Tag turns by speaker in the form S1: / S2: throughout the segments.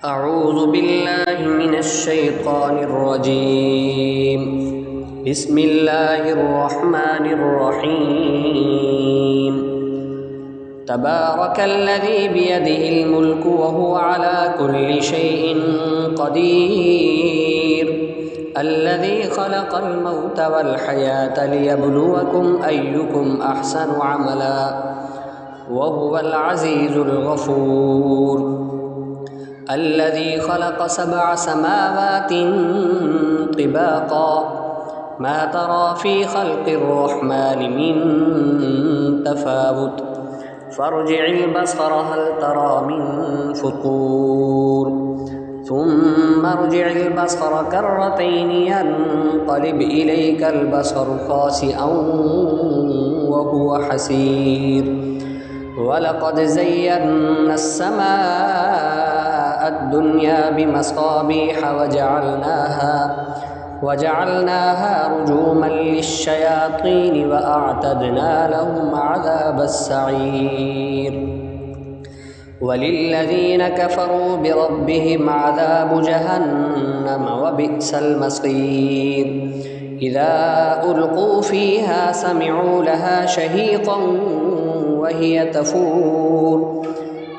S1: أعوذ بالله من الشيطان الرجيم. بسم الله الرحمن الرحيم. تبارك الذي بيده الملك وهو على كل شيء قدير، الذي خلق الموت والحياة ليبلوكم أيكم أحسن عملا، وهو العزيز الغفور. الذي خلق 7 سماوات طباقا، ما ترى في خلق الرحمن من تفاوت، فارجع البصر هل ترى من فطور، ثم ارجع البصر كرتين ينقلب إليك البصر خاسئا وهو حسير. ولقد زينا السماء الدنيا بمصابيح وجعلناها رجوما للشياطين وأعتدنا لهم عذاب السعير. وللذين كفروا بربهم عذاب جهنم وبئس المصير. إذا ألقوا فيها سمعوا لها شهيقا وهي تفور،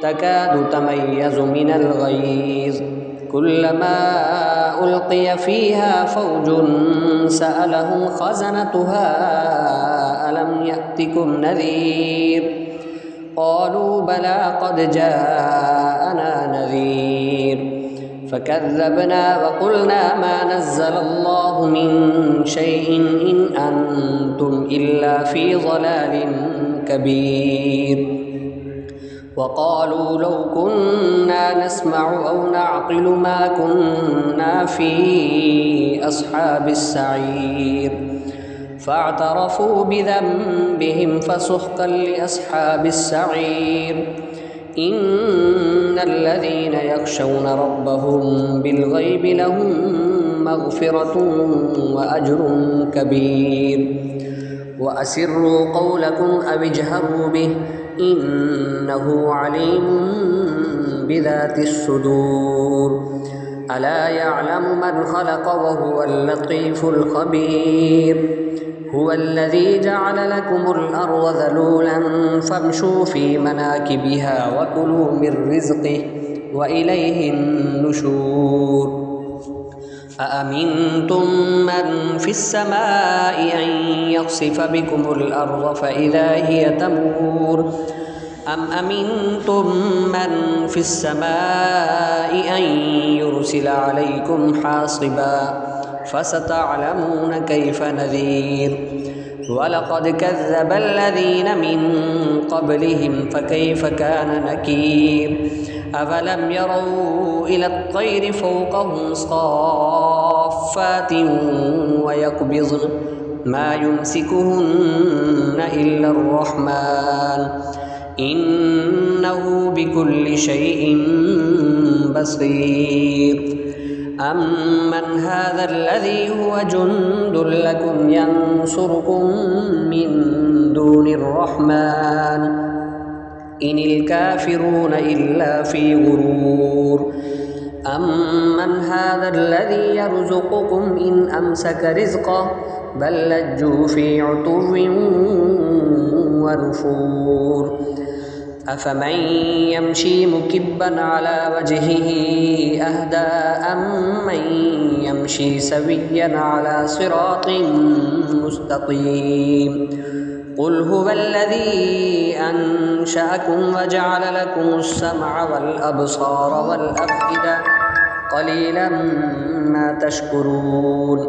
S1: تكاد تميز من الغيظ، كلما ألقي فيها فوج سألهم خزنتها ألم يأتكم نذير، قالوا بلى قد جاءنا نذير، فكذبنا وقلنا ما نزل الله من شيء إن أنتم إلا في ضلال كبير. وقالوا لو كنا نسمع أو نعقل ما كنا في أصحاب السعير، فاعترفوا بذنبهم فسحقا لأصحاب السعير. إن الذين يخشون ربهم بالغيب لهم مغفرة وأجر كبير. وأسروا قولكم أو اجهروا به إنه عليم بذات الصدور. ألا يعلم من خلق وهو اللطيف الخبير. هو الذي جعل لكم الأرض ذلولا فامشوا في مناكبها وكلوا من رزقه وإليه النشور. أأمنتم من في السماء أن يخسف بكم الأرض فإذا هي تمور، أم أمنتم من في السماء أن يرسل عليكم حاصبا، فستعلمون كيف نذير. ولقد كذب الذين من قبلهم فكيف كان نكير. أفلم يروا إلى الطير فوقهم صافات ويقبضن ما يمسكهن إلا الرحمن إنه بكل شيء بصير. أمن هذا الذي هو جند لكم ينصركم من دون الرحمن إن الكافرون إلا في غرور. أمن هذا الذي يرزقكم إن أمسك رزقه بل لجوا في عتو ونفور. أفمن يمشي مكبا على وجهه أهدى أمن يمشي سويا على صراط مستقيم. قل هو الذي أنشأكم وجعل لكم السمع والأبصار والأفئدة قليلا ما تشكرون.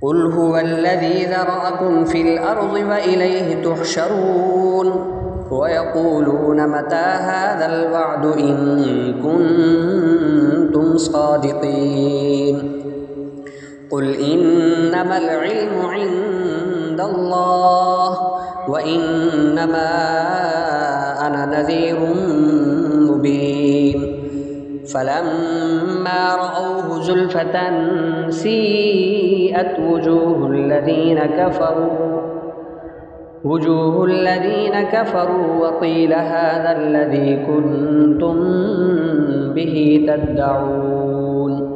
S1: قل هو الذي ذرأكم في الأرض وإليه تحشرون. ويقولون متى هذا الوعد إن كنتم صادقين. قل إنما العلم عند الله وإنما أنا نذير مبين. فلما رأوه زلفة سيئت وجوه الذين كفروا وجوه الذين كفروا وقيل هذا الذي كنتم به تدعون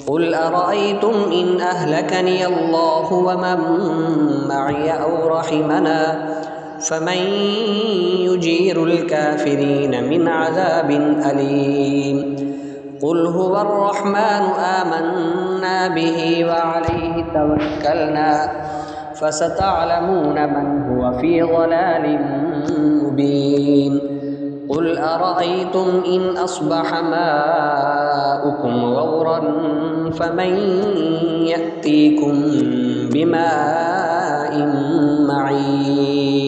S1: قل أرأيتم إن أهلكني الله ومن معي أو رحمنا فمن يجير الكافرين من عذاب أليم قل هو الرحمن آمنا به وعليه توكلنا فستعلمون من هو في ضلال مبين قل أرأيتم إن أصبح ماؤكم غورا فمن يأتيكم بماء معين